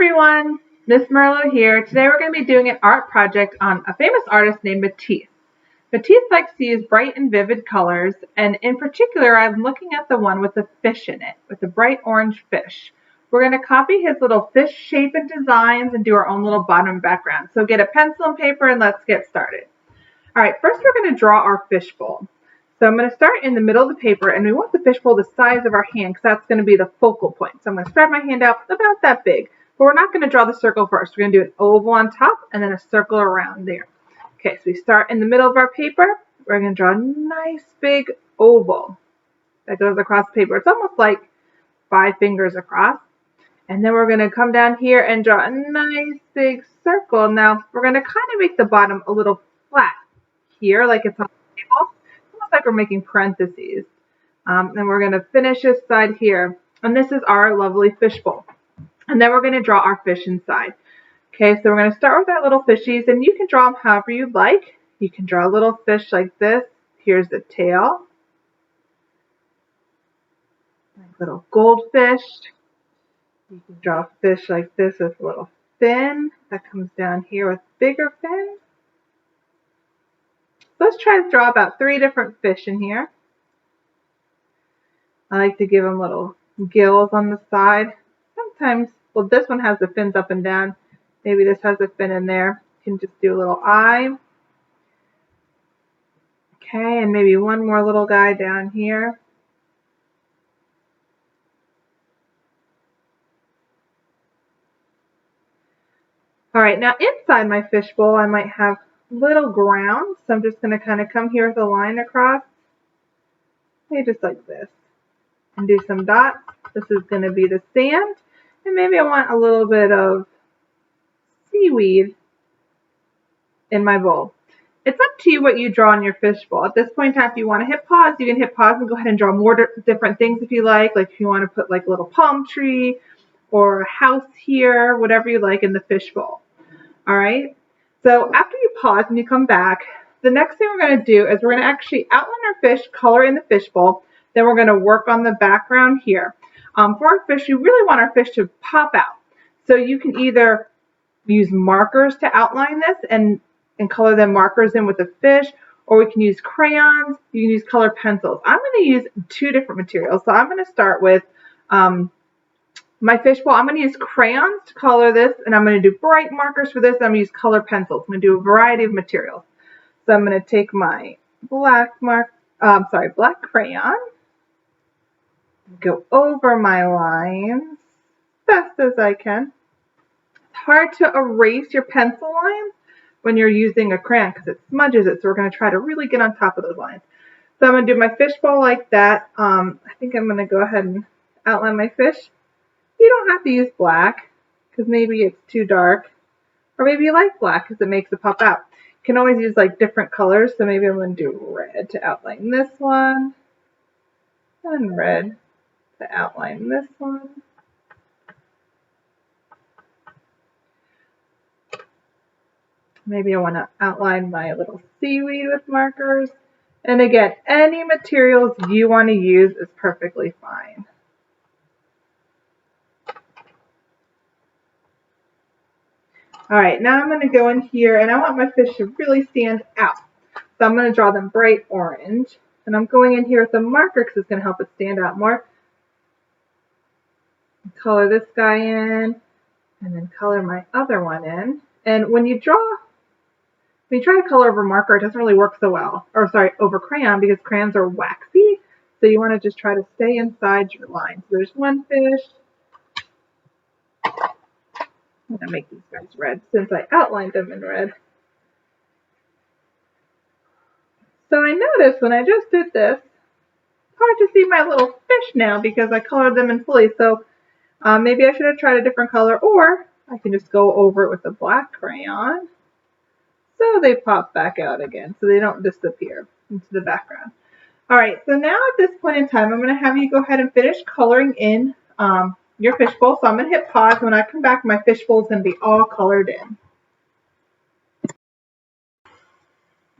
everyone, Miss Merlo here. Today we're going to be doing an art project on a famous artist named Matisse. Matisse likes to use bright and vivid colors, and in particular I'm looking at the one with the fish in it, with the bright orange fish. We're going to copy his little fish shape and designs and do our own little bottom background. So get a pencil and paper and let's get started. Alright, first we're going to draw our fishbowl. So I'm going to start in the middle of the paper, and we want the fishbowl the size of our hand because that's going to be the focal point. So I'm going to spread my hand out about that big. But we're not going to draw the circle first. We're going to do an oval on top and then a circle around there. Okay, so we start in the middle of our paper. We're going to draw a nice big oval that goes across the paper. It's almost like 5 fingers across. And then we're going to come down here and draw a nice big circle. Now, we're going to kind of make the bottom a little flat here, like it's on the table. Almost like we're making parentheses. And we're going to finish this side here. And this is our lovely fishbowl. And then we're going to draw our fish inside. Okay, so we're going to start with our little fishies, and you can draw them however you'd like. You can draw a little fish like this. Here's the tail. Like little goldfish. You can draw a fish like this with a little fin that comes down here with bigger fins. Let's try to draw about 3 different fish in here. I like to give them little gills on the side. Sometimes, well, this one has the fins up and down. Maybe this has a fin in there. You can just do a little eye. Okay, and maybe one more little guy down here. All right, now inside my fishbowl, I might have little ground. So I'm just going to kind of come here with a line across. Maybe just like this. And do some dots. This is going to be the sand. And maybe I want a little bit of seaweed in my bowl. It's up to you what you draw in your fishbowl. At this point in time, if you want to hit pause, you can hit pause and go ahead and draw more different things if you like. Like if you want to put like a little palm tree or a house here, whatever you like in the fishbowl. All right. So after you pause and you come back, the next thing we're going to do is we're going to actually outline our fish, color in the fishbowl. Then we're going to work on the background here. For our fish, you really want our fish to pop out. So you can either use markers to outline this and color them markers in with the fish, or we can use crayons. You can use colored pencils. I'm going to use 2 different materials. So I'm going to start with my fishbowl. I'm going to use crayons to color this, and I'm going to do bright markers for this. I'm going to use colored pencils. I'm going to do a variety of materials. So I'm going to take my black crayon, go over my lines as fast as I can. It's hard to erase your pencil lines when you're using a crayon because it smudges it, so we're going to try to really get on top of those lines. So I'm going to do my fishbowl like that. I think I'm going to go ahead and outline my fish. You don't have to use black because maybe it's too dark, or maybe you like black because it makes it pop out. You can always use like different colors, so maybe I'm going to do red to outline this one, and red to outline this one. Maybe I want to outline my little seaweed with markers. And again, any materials you want to use is perfectly fine. All right, now I'm going to go in here, and I want my fish to really stand out. So I'm going to draw them bright orange. And I'm going in here with a marker because it's going to help it stand out more. Color this guy in, and then color my other one in. And when you try to color over marker, it doesn't really work so well. Or sorry, over crayon, because crayons are waxy. So you want to just try to stay inside your line. So there's one fish. I'm going to make these guys red since I outlined them in red. So I noticed when I just did this, it's hard to see my little fish now because I colored them in fully. So maybe I should have tried a different color, or I can just go over it with a black crayon so they pop back out again so they don't disappear into the background. All right, so now at this point in time, I'm going to have you go ahead and finish coloring in your fishbowl. So I'm going to hit pause. When I come back, my fishbowl is going to be all colored in.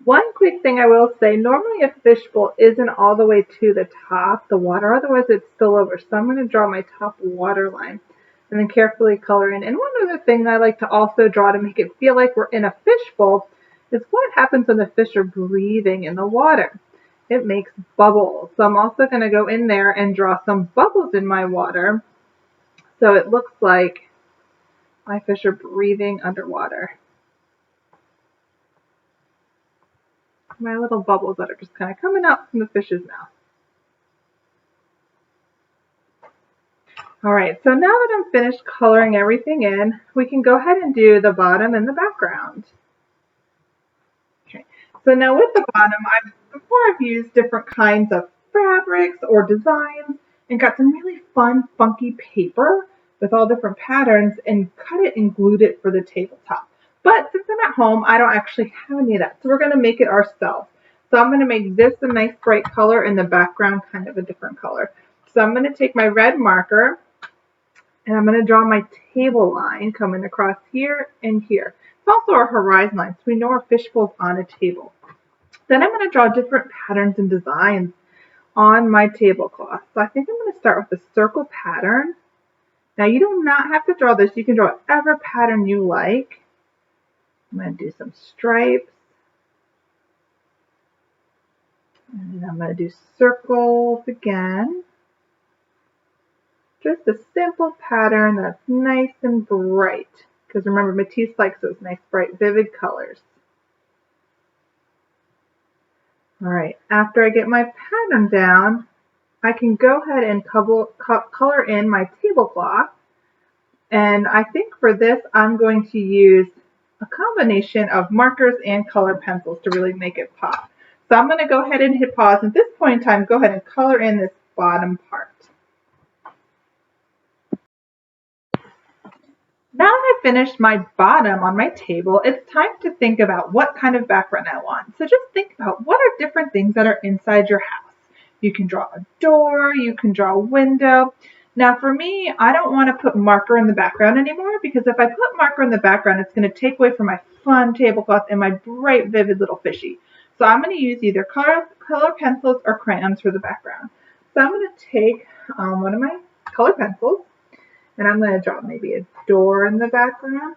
One quick thing I will say, normally a fishbowl isn't all the way to the top, the water, otherwise it's spill over. So I'm going to draw my top water line. and then carefully color in. And one other thing I like to also draw to make it feel like we're in a fishbowl is what happens when the fish are breathing in the water. It makes bubbles. So I'm also going to go in there and draw some bubbles in my water so it looks like my fish are breathing underwater. My little bubbles that are just kind of coming out from the fish's mouth. All right, so now that I'm finished coloring everything in, we can go ahead and do the bottom and the background. Okay, so now with the bottom, before I've used different kinds of fabrics or designs and got some really fun, funky paper with all different patterns and cut it and glued it for the tabletop. But since I'm at home, I don't actually have any of that, so we're going to make it ourselves. So I'm going to make this a nice bright color and the background kind of a different color. So I'm going to take my red marker and I'm going to draw my table line coming across here and here. It's also our horizon line, so we know our fishbowl's on a table. Then I'm going to draw different patterns and designs on my tablecloth. So I think I'm going to start with the circle pattern. Now you do not have to draw this. You can draw whatever pattern you like. I'm going to do some stripes. And I'm going to do circles again. Just a simple pattern that's nice and bright. Because remember, Matisse likes those nice, bright, vivid colors. All right, after I get my pattern down, I can go ahead and color in my tablecloth. And I think for this, I'm going to use a combination of markers and color pencils to really make it pop. So I'm going to go ahead and hit pause. At this point in time, go ahead and color in this bottom part. Now that I've finished my bottom on my table, it's time to think about what kind of background I want. So just think about what are different things that are inside your house. You can draw a door, you can draw a window. Now for me, I don't want to put marker in the background anymore because if I put marker in the background, it's going to take away from my fun tablecloth and my bright, vivid little fishy. So I'm going to use either color pencils or crayons for the background. So I'm going to take one of my color pencils, and I'm going to draw maybe a door in the background.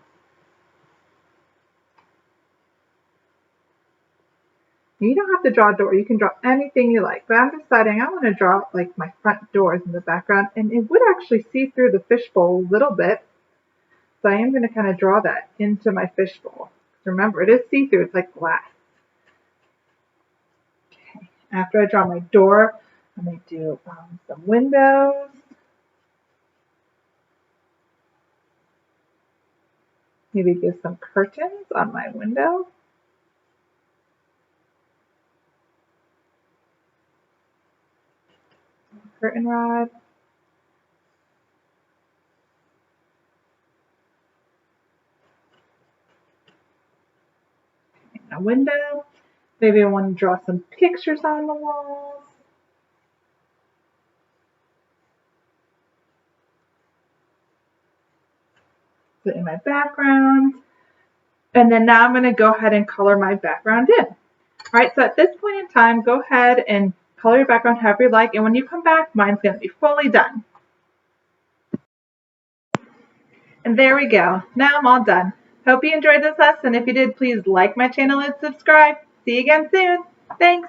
You don't have to draw a door. You can draw anything you like. But I'm deciding I want to draw like my front doors in the background. And it would actually see through the fishbowl a little bit. So I am going to kind of draw that into my fishbowl. Remember, it is see-through. It's like glass. Okay. After I draw my door, I'm going to do some windows. Maybe do some curtains on my window. Curtain rod. A window. Maybe I want to draw some pictures on the walls. Put in my background. And then now I'm going to go ahead and color my background in. All right, so at this point in time, go ahead and color your background however you like. And when you come back, mine's going to be fully done. And there we go. Now I'm all done. Hope you enjoyed this lesson. If you did, please like my channel and subscribe. See you again soon. Thanks.